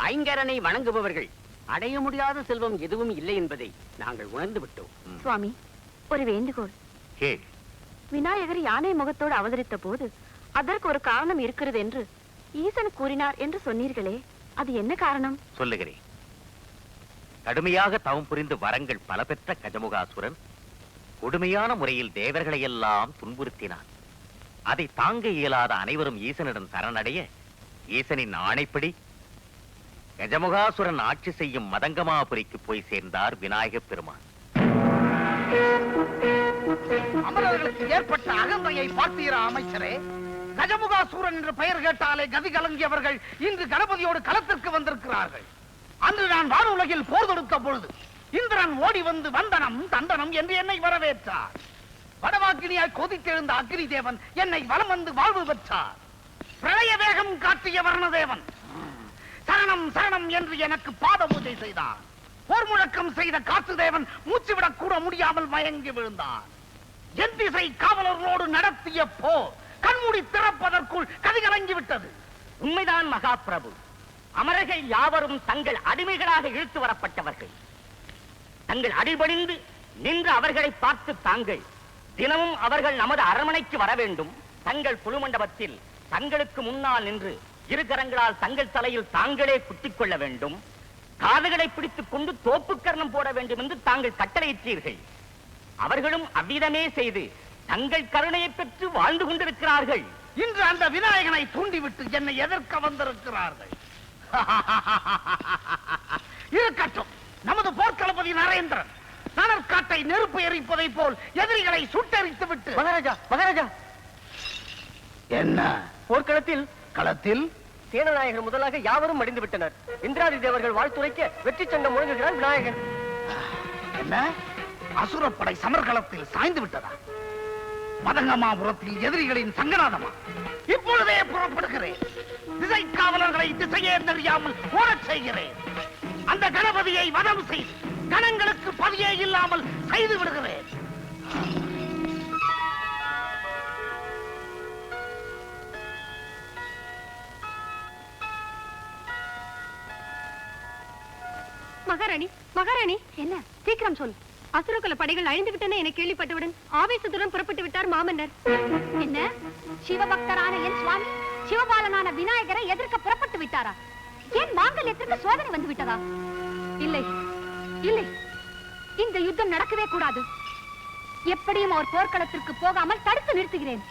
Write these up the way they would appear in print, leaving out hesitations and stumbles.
ஐங்கரனை வணங்குபவர்கள் அடைய முடியாத செல்வம் எதுவும் இல்லை என்பதை நாங்கள் உணர்ந்து விட்டோம். சுவாமி, ஒரு வேண்டுகோள். விநாயகர் யானை முகத்தோடு அவதரித்த போது அதற்கு ஒரு காரணம் இருக்கிறது என்று ஈசன் கூறினார் என்று சொன்னீர்களே, அது என்ன காரணம்? சொல்லுகிறேன். கடுமையாக தவம் புரிந்து வரங்கள் பல பெற்ற கஜமுகாசுரன் கொடுமையான முறையில் தேவர்களை எல்லாம் துன்புறுத்தினான். அதை தாங்க இயலாத அனைவரும் ஈசனிடம் சரணடைய ஈசனின் ஆணைப்படி கஜமுகாசுரன் ஆட்சி செய்யும் மதங்கமாபுரிக்கு போய் சேர்ந்தார் விநாயகப் பெருமான். அமரர்களுக்கு ஏற்பட்ட அகந்தையை பார்த்தீரா அமைச்சரே? கஜமுகாசூரன் என்று பெயர் கேட்டாலே கதி கலங்கியவர்கள் இன்று கணபதியோடு களத்திற்கு வந்திருக்கிறார்கள். அன்று நான் வானுலகில் போர் தொடுத்த பொழுது இந்திரன் ஓடி வந்து வந்தனம் தண்டனம் என்று என்னை வரவேற்றார். வடவாக்கினியாய் கொதித்தெழுந்த அக்னி தேவன் என்னை வலம் வந்து வாழ்வு பெற்றார். பிரளய வேகம் காட்டிய வர்ணதேவன் சரணம் சரணம் என்று எனக்கு பாத பூஜை செய்தார். போர் முழக்கம் செய்த காத்து தேவன் மூச்சுவிடக் கூட முடியாமல் மயங்கி விழுந்தார். என் திசை காவலர்களோடு நடத்திய போர் கண்மூடி திறப்பதற்குள் கதிகலங்கி விட்டது. உண்மைதான் மகாபிரபு. அமரர்கள் யாவரும் தங்கள் அடிமைகளாக இழுத்து வரப்பட்டவர்கள். தங்கள் அடிபணிந்து நின்று அவர்களை பார்த்து தாங்கள் தினமும் அவர்கள் நமது அரண்மனைக்கு வர வேண்டும். தங்கள் புலுமண்டபத்தில் தங்களுக்கு முன்னால் நின்று இரு கரங்களால் தங்கள் தலையில் தாங்களே குத்திக் கொள்ள வேண்டும். காதுகளை பிடித்துக் கொண்டு தோப்பு கர்ணம் போட வேண்டும் என்று தாங்கள் கட்டளையிட்டீர்கள். அவர்களும் அவ்விதமே செய்து தங்கள் கருணையை பெற்று வாழ்ந்து கொண்டிருக்கிறார்கள். இன்று அந்த விநாயகனை தூண்டிவிட்டு என்னை எதிர்க்க வந்திருக்கிறார்கள். இருக்கட்டும், நமது போர்க்களபதி நரேந்திரன் நனற்காட்டை நெருப்பு எரிப்பதை போல் எதிரிகளை சுட்டெரித்து விட்டு மகாராஜா மகாராஜா என்ன போர்க்களத்தில் களத்தில் சேனநாயகர் முதலாக யாவரும் மடிந்து விட்டனர். இந்திராதி தேவர்கள் வாழ்த்துரைக்க வெற்றி சங்கம் முழங்குகிறார் விநாயகன். என்ன அசுரப்படை சமர்களத்தில் சாய்ந்து விட்டதா? மதங்கமாபுரத்தில் எதிரிகளின் சங்கநாதமா? இப்பொழுதே புறப்படுகிறேன். திசை காவலர்களை திசையே தெரியாமல் ஓடச் செய்கிறேன். அந்த கணபதியை வதம் செய்து கணங்களுக்கு பதியே இல்லாமல் செய்து விடுகிறேன். மகாராணி மகாராணி, என்ன சீக்கிரம் சொல். அசுரகுல படைகள் அழிந்து விட்டன என கேள்விப்பட்டவுடன் ஆவேசத்துடன் புறப்பட்டு விட்டார் மாமன்னர். என்ன, சிவபக்தரான என் சுவாமி சிவபாலனான விநாயகரை எதிர்க்க புறப்பட்டு விட்டாரா? ஏன் மாங்கல்யத்திற்கு சோதனை வந்து விட்டதா? இல்லை இல்லை, இந்த யுத்தம் நடக்கவே கூடாது. எப்படியும் அவர் போர்க்களத்திற்கு போகாமல் தடுத்து நிறுத்துகிறேன்.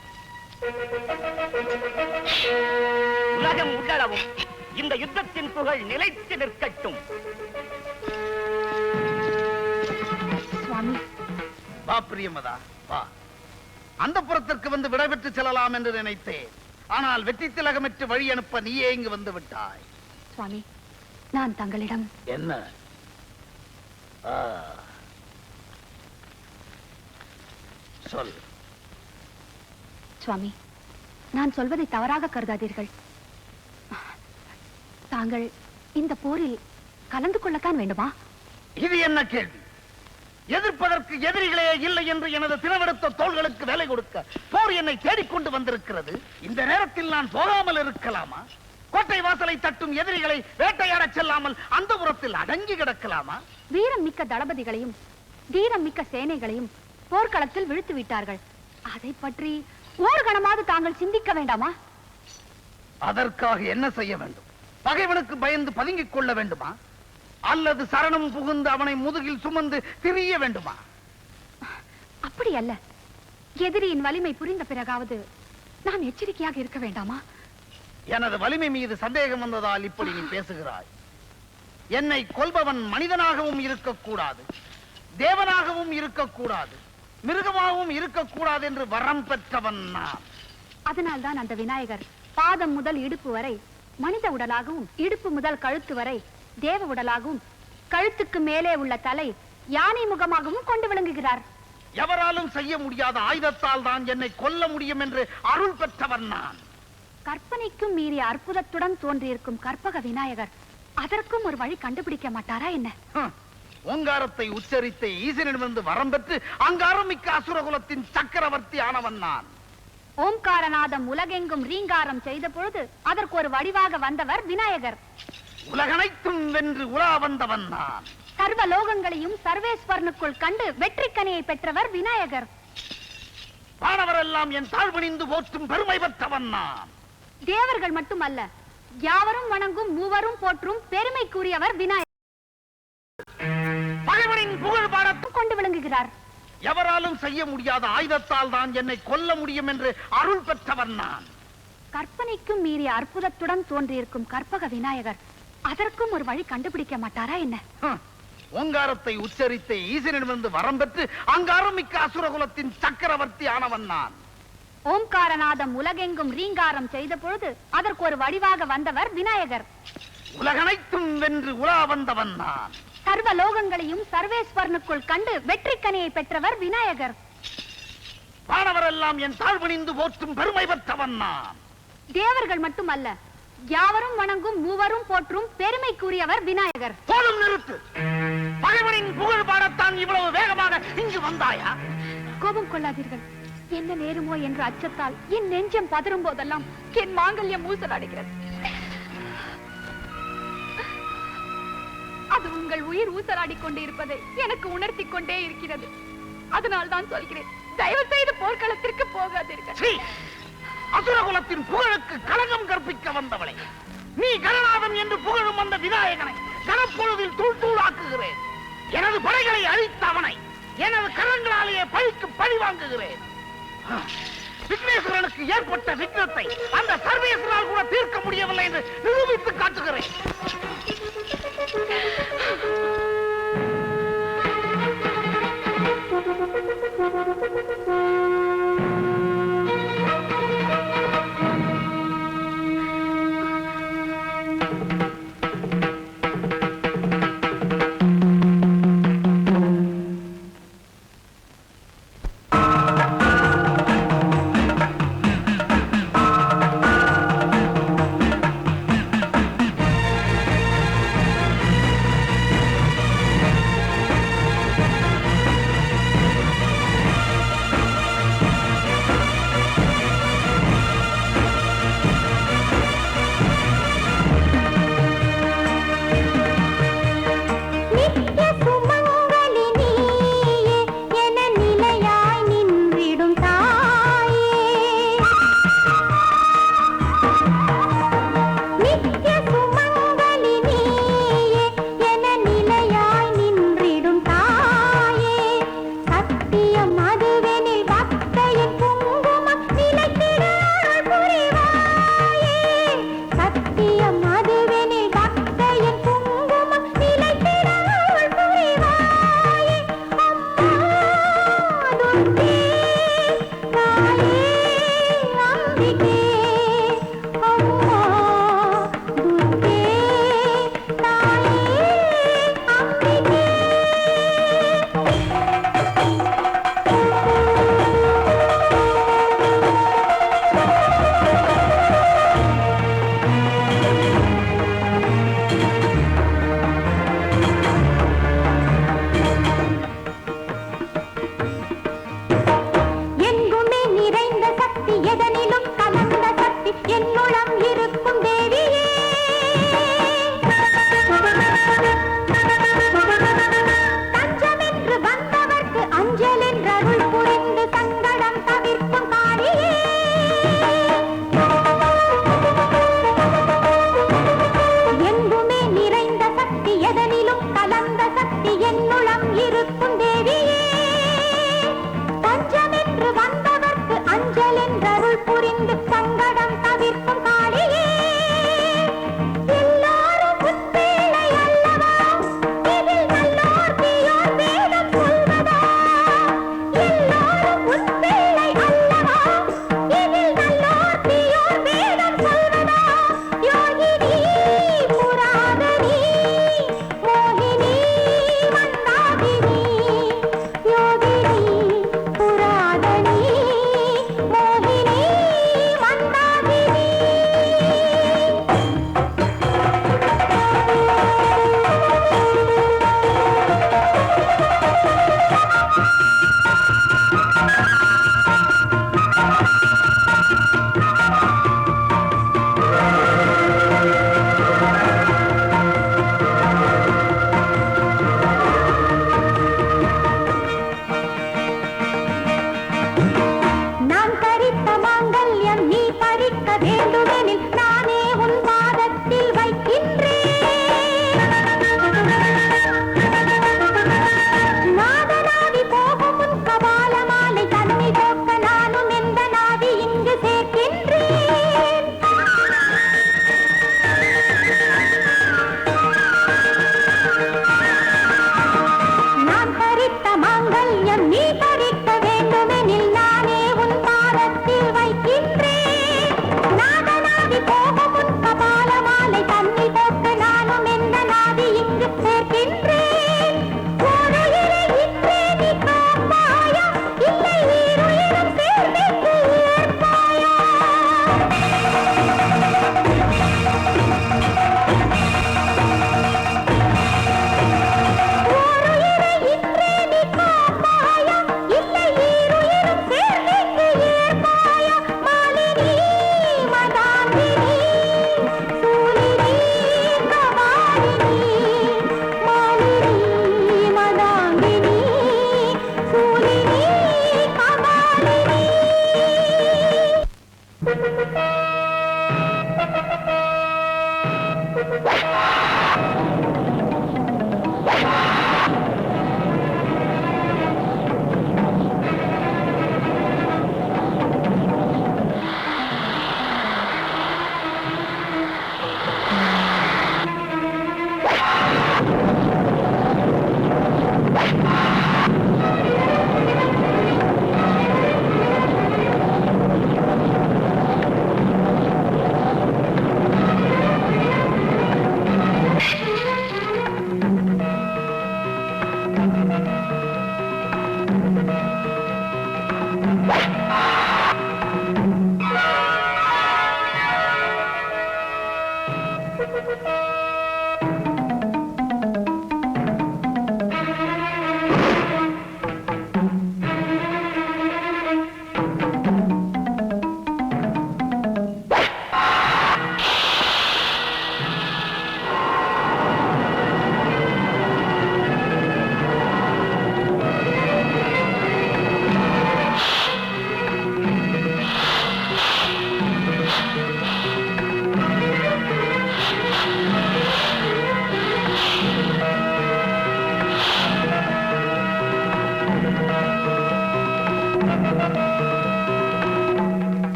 உலகம் உள்ளளவும் இந்த யுத்தத்தின் புகழ் நிலைத்து நிற்கட்டும். சுவாமி, வா பிரியமதா வா. அந்த புறத்திற்கு வந்து விடைபெற்று செல்லலாம் என்று நினைத்தேன். ஆனால் வெற்றி திலகமற்று வழி அனுப்ப நீயே இங்கு வந்து விட்டாய். சுவாமி, நான் தங்களிடம் என்ன? சொல். சுவாமி, நான் சொல்வதை தவறாக கருதாதீர்கள். தாங்கள் இந்த போரில் கலந்து கொள்ளத்தான் வேண்டுமா? இது என்ன கேள்வி? எதிர்ப்பதற்கு எதிரிகளே இல்லை என்று எனது தினவெடுத்த தோள்களுக்கு வேலை கொடுக்க போர் என்னை தேடிக்கொண்டு வந்திருக்கிறது. இந்த நேரத்தில் நான் போகாமல் இருக்கலாமா? கோட்டை வாசலை தட்டும் எதிரிகளை வேட்டையாடச் செல்லாமல் அந்த புறத்தில் அடங்கி கிடக்கலாமா? வீரம் மிக்க தளபதிகளையும் தீரம் மிக்க சேனைகளையும் போர்க்களத்தில் விழுத்து விட்டார்கள். அதை பற்றி ஒரு கணமாவது தாங்கள் சிந்திக்க வேண்டாமா? அதற்காக என்ன செய்ய வேண்டும்? பகைவனுக்கு பயந்து பதுங்கிக் கொள்ள வேண்டுமா? அல்லது சரணம் புகுந்து அவனை முதுகில் சுமந்து திரிய வேண்டுமா? அப்படி அல்ல. எதிரியின் வலிமை புரிந்த பிறகாவது நாம் எச்சரிக்கையாக இருக்க வேண்டாமா? எனது வலிமை மீது சந்தேகம் வந்ததால் இப்படி நீ பேசுகிறாய். என்னை கொல்பவன் மனிதனாகவும் இருக்கக்கூடாது, தேவனாகவும் இருக்கக்கூடாது, மிருகமாகவும் இருக்கக்கூடாது என்று வரம் பெற்றவன் நான். அதனால்தான் அந்த விநாயகர் பாதம் முதல் இடுப்பு வரை மனித உடலாகவும், இடுப்பு முதல் கழுத்து வரை தேவ உடலாகவும், கழுத்துக்கு மேலே உள்ள தலை யானை முகமாகவும் கொண்டு விளங்குகிறார். எவராலும் செய்ய முடியாத ஆயுதத்தால் தான் என்னை கொல்ல முடியும் என்று அருள் பெற்றவன் நான். கற்பனைக்கும் மீறிய அற்புதத்துடன் தோன்றியிருக்கும் கற்பக விநாயகர் அதற்கும் ஒரு வழி கண்டுபிடிக்க மாட்டாரா என்ன? ஓங்காரத்தை உச்சரித்த ஈசனிடமிருந்து வரம் பெற்று அங்காரம் மிக்க அசுரகுலத்தின் சக்கரவர்த்தி ஆனவன் நான். ஓம்காரநாதம் உலகெங்கும் ரீங்காரம் செய்த பொழுது அதற்கு ஒரு வடிவாக வந்தவர் விநாயகர். உலகனைத்தும் வென்று உலா வந்தவன் நான். சர்வ லோகங்களையும் சர்வேஸ்வரனுக்குள் கண்டு வெற்றிக்கனியை பெற்றவர் விநாயகர். வானவரெல்லாம் என் தாழ்வணிந்து போற்றும் பெருமை பெற்றவன் நான். தேவர்கள் மட்டுமல்ல, யாவரும் வணங்கும் மூவரும் போற்றும் பெருமைக்குரியவர் விநாயகர். பகைவனின் புகழ் பாடத்தும் கொண்டு விளங்குகிறார். எவராலும் செய்ய முடியாத ஆயுதத்தால் தான் என்னை கொல்ல முடியும் என்று அருள் பெற்றவன் நான். கற்பனைக்கும் மீறிய அற்புதத்துடன் தோன்றியிருக்கும் கற்பக விநாயகர் அதற்கும் ஒரு வழி கண்டுபிடிக்க மாட்டாரா என்ன? ஓங்காரத்தை உச்சரித்த ஈசனிடமிருந்து வரம் பெற்று அங்காரம் மிக்க அசுரகுலத்தின் சக்கரவர்த்தி ஆனவன் நான். ஓம்காரநாதம் உலகெங்கும் ரீங்காரம் செய்த பொழுது அதற்கு ஒரு வடிவாக வந்தவர் விநாயகர். உலகனைத்தும் வென்று உலா வந்தவன் நான். சர்வ லோகங்களையும் சர்வேஸ்வரனுக்குள் கண்டு வெற்றிக்கனியை பெற்றவர் விநாயகர். வானவரெல்லாம் என் தாழ்வணிந்து போற்றும் பெருமை பெற்றவன் நான். தேவர்கள் மட்டுமல்ல, யாவரும் வணங்கும் மூவரும் போற்றும் பெருமைக்குரியவர் விநாயகர். போதும், நிறுத்து. பகைவனின் புகழ் பாடத்தான் இவ்வளவு வேகமாக இங்கு வந்தாயா? கோபம் கொள்ளாதீர்கள். என்ன நேருமோ என்ற அச்சத்தால் என் நெஞ்சம் பதறும் போதெல்லாம் என் மாங்கல்யம் ஊசலாடுகிறது. அது உங்கள் உயிர் ஊசலாடிக் கொண்டே இருப்பதை எனக்கு உணர்த்தி கொண்டே இருக்கிறது. அதனால் தான் சொல்கிறேன், தயவு செய்து போர்க்களத்திற்கு போகாதீர்கள். அசுரகுலத்தின் புகழுக்கு களங்கம் கற்பிக்க வந்தவளை, நீ கணநாதன் என்று புகழும் அந்த விநாயகனை கனப்பொழுதில் தூள் தூளாக்குகிறேன். எனது படைகளை அழித்த அவனை எனது கரங்களாலேயே பழிக்கு பழி வாங்குகிறேன். விக்னேஸ்வரனுக்கு ஏற்பட்ட விக்னத்தை அந்த சர்வேஸ்வரால் கூட தீர்க்க முடியவில்லை என்று நிரூபித்து காட்டுகிறேன்.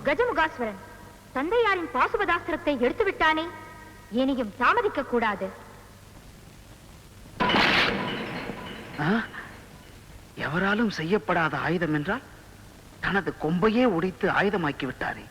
கஜமுகாசுரன் தந்தையாரின் பாசுபதாஸ்திரத்தை எடுத்து விட்டானே, இனியும் தாமதிக்க கூடாது. எவராலும் செய்யப்படாத ஆயுதம் என்றால் தனது கொம்பையே உடைத்து ஆயுதமாக்கி விட்டாரே.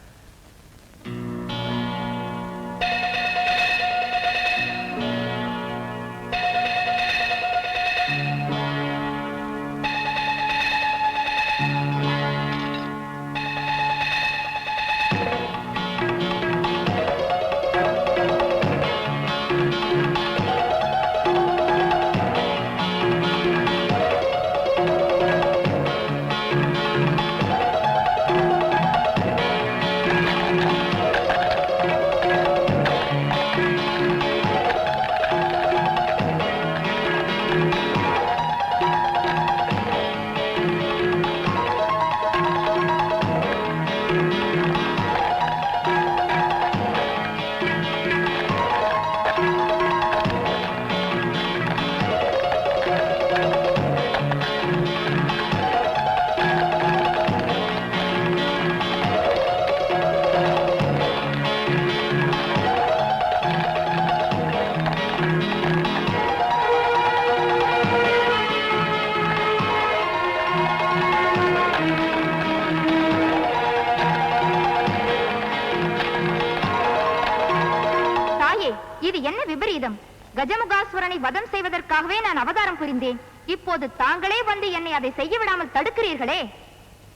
இது என்ன விபரீதம்? கஜமுகாசுரனை வதம் செய்வதற்காகவே நான் அவதாரம் புரிந்தேன். இப்போது தாங்களே வந்து என்னை அதை செய்ய விடாமல் தடுக்கிறீர்களே.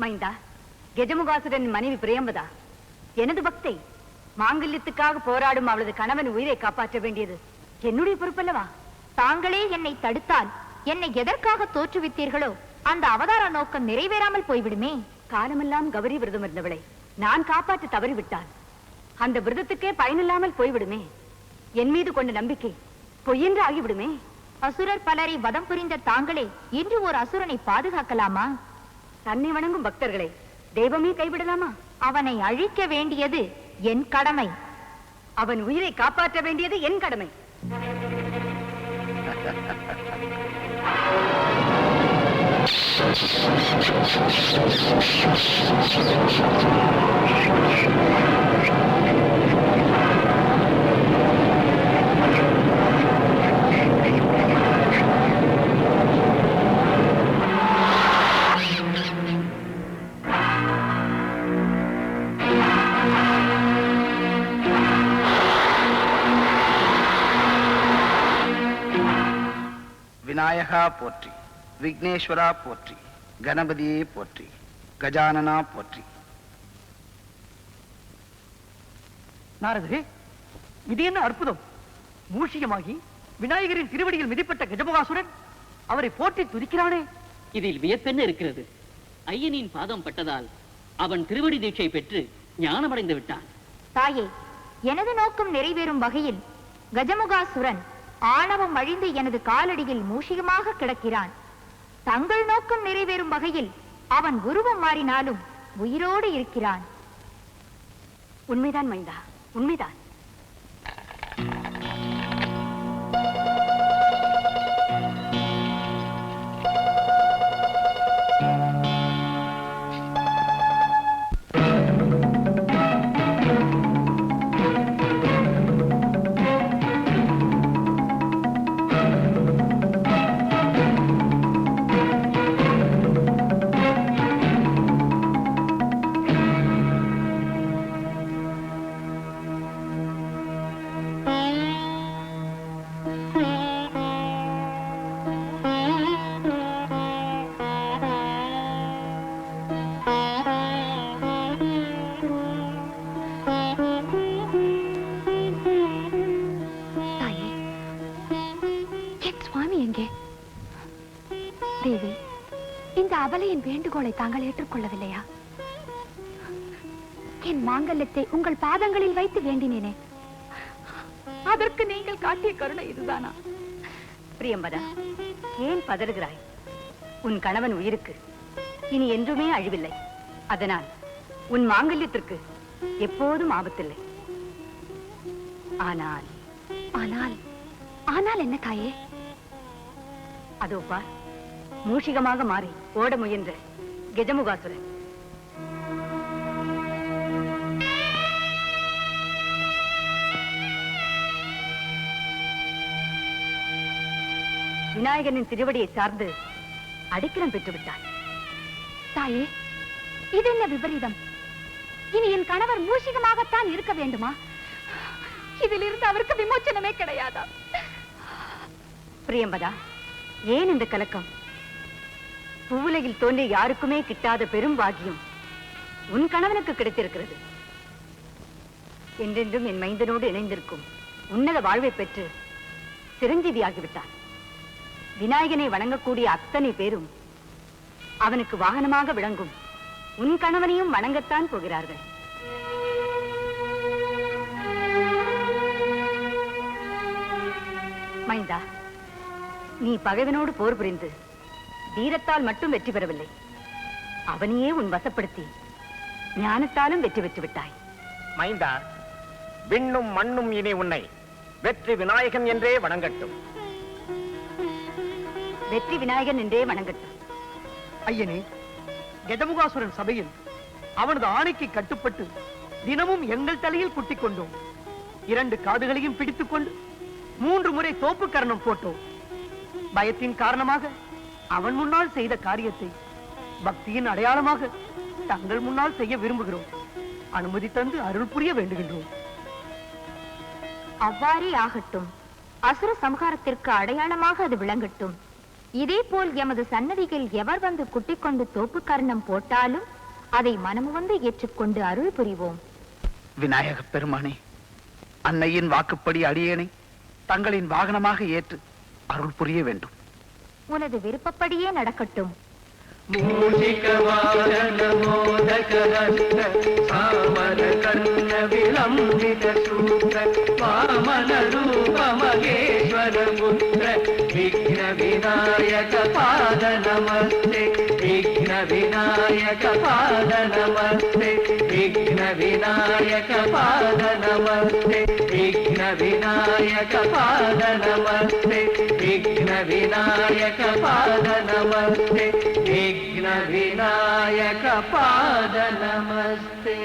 மைந்தா, கஜமுகாசுரன் மனைவி பிரியம்பதா எனது பக்தை. மாங்கல்யத்துக்காக போராடும் அவளது கணவன் உயிரை காப்பாற்ற வேண்டியது என்னுடைய பொறுப்பல்லவா? தாங்களே என்னை தடுத்தால் என்னை எதற்காக தோற்றுவித்தீர்களோ அந்த அவதார நோக்கம் நிறைவேறாமல் போய்விடுமே. காலமெல்லாம் கௌரி விரதம் இருந்தவளை நான் காப்பாற்ற தவறிவிட்டான். அந்த விரதத்துக்கே பயனில்லாமல் போய்விடுமே. என் மீது கொண்ட நம்பிக்கை பொய்யென்று ஆகிவிடுமே. அசுரர் பலரை வதம் புரிந்த தாங்களே இன்று ஒரு அசுரனை பாதுகாக்கலாமா? தன்னை வணங்கும் பக்தர்களை தெய்வமே கைவிடலாமா? அவனை அழிக்க வேண்டியது என் கடமை. அவன் உயிரை காப்பாற்ற வேண்டியது என் கடமை. விநாயகா போற்றி, விக்னேஸ்வரா போற்றி, கணபதியே போற்றி, கஜானனா போற்றி. நாரதரே, இது என்ன அற்புதம்! மூஷிகமாகி விநாயகரின் திருவடியில் மிதிப்பட்ட கஜமுகாசுரன் அவரை போற்றி துதிக்கிறானே. இதில் வியப்பென்ன இருக்கிறது? ஐயனின் பாதம் பட்டதால் அவன் திருவடி தீட்சை பெற்று ஞானமடைந்து விட்டான். தாயே, எனது நோக்கம் நிறைவேறும் வகையில் கஜமுகாசுரன் ஆணவம் அழிந்து எனது காலடியில் மூஷிகமாக கிடக்கிறான். தங்கள் நோக்கம் நிறைவேறும் வகையில் அவன் உருவம் மாறினாலும் உயிரோடு இருக்கிறான். உண்மைதான் மைந்தா, உண்மைதான். தேவி, இந்த அபலையின் வேண்டுகோளை தாங்கள் ஏற்றுக்கொள்ளவில்லையா? என் மாங்கல்யத்தை உங்கள் பாதங்களில் வைத்து வேண்டினேனே, அதற்கு நீங்கள் காட்டிய கருணை இதுதானா? பிரியம்பதா, ஏன் பதறுகிறாய்? உன் கணவன் உயிருக்கு இனி என்றுமே அழிவில்லை. அதனால் உன் மாங்கல்யத்திற்கு எப்போதும் ஆபத்தில்லை. ஆனால் ஆனால் ஆனால் என்ன தாயே? அதோ பார், மூஷிகமாக மாறி ஓட முயன்ற கஜமுகாசுரன். விநாயகனின் திருவடியை சார்ந்து அடிக்கிறம் பெற்று விட்டான். தாயே, இது என்ன விபரீதம்? இனி என் கணவர் மூஷிகமாகத்தான் இருக்க வேண்டுமா? இதிலிருந்து அவருக்கு விமோச்சனமே கிடையாதா? பிரியம்பதா, ஏன் இந்த கலக்கம்? பூவுலகில் தோன்றிய யாருக்குமே கிட்டாத பெரும் பாக்கியம் உன் கணவனுக்கு கிடைத்திருக்கிறது. என்றென்றும் என் மைந்தனோடு இணைந்திருக்கும் உன்னத வாழ்வை பெற்று சிரஞ்சீவி ஆகிவிட்டான். விநாயகனை வணங்கக்கூடிய அத்தனை பேரும் அவனுக்கு வாகனமாக விளங்கும் உன் கணவனையும் வணங்கத்தான் போகிறார்கள். மைந்தா, நீ பகைவனோடு போர் புரிந்து தீரத்தால் மட்டும் வெற்றி பெறவில்லை, அவனையே உன் வசப்படுத்தி ஞானத்தாலும் வெற்றி பெற்று விட்டாய். மைந்தா, விண்ணும் மண்ணும் இனி உன்னை வெற்றி விநாயகன் என்றே வணங்கட்டும். வெற்றி விநாயகன் என்றே வணங்கட்டும். ஐயனே, கஜமுகாசுரன் சபையில் அவனது ஆணைக்கு கட்டுப்பட்டு தினமும் எங்கள் தலையில் குட்டிக் கொண்டோம். 2 காதுகளையும் பிடித்துக் கொண்டு 3 முறை தோப்பு கரணம் போட்டோம். பயத்தின் காரணமாக அவன் முன்னால் செய்த காரியத்தை பக்தியின் அடையாளமாக தங்கள் முன்னால் செய்ய விரும்புகிறோம். அனுமதி தந்து அருள் புரிய வேண்டுகின்றோம். அவ்வாறே ஆகட்டும். அசுர சம்ஹாரத்திற்கு அடையாளமாக அது விளங்கட்டும். இதே போல் எமது சன்னதியில் எவர் வந்து குட்டிக் கொண்டு தோப்பு கர்ணம் போட்டாலும் அதை மனமு வந்து ஏற்றுக்கொண்டு அருள் புரிவோம். விநாயக பெருமானே, அன்னையின் வாக்குப்படி அடியேனை தங்களின் வாகனமாக ஏற்று அருள் புரிய வேண்டும். உனது விருப்பப்படியே நடக்கட்டும். விக்ன விநாயக பாத நமஸ்தே, விக்ன விநாயக பாத நமஸ்தே, விக்ன விநாயக பாத நமஸ்தே, விக்ன விநாயக பாத நமஸ்தே, விக்ன விநாயக பாத நமஸ்தே, விக்ன விநாயக பாத நமஸ்தே.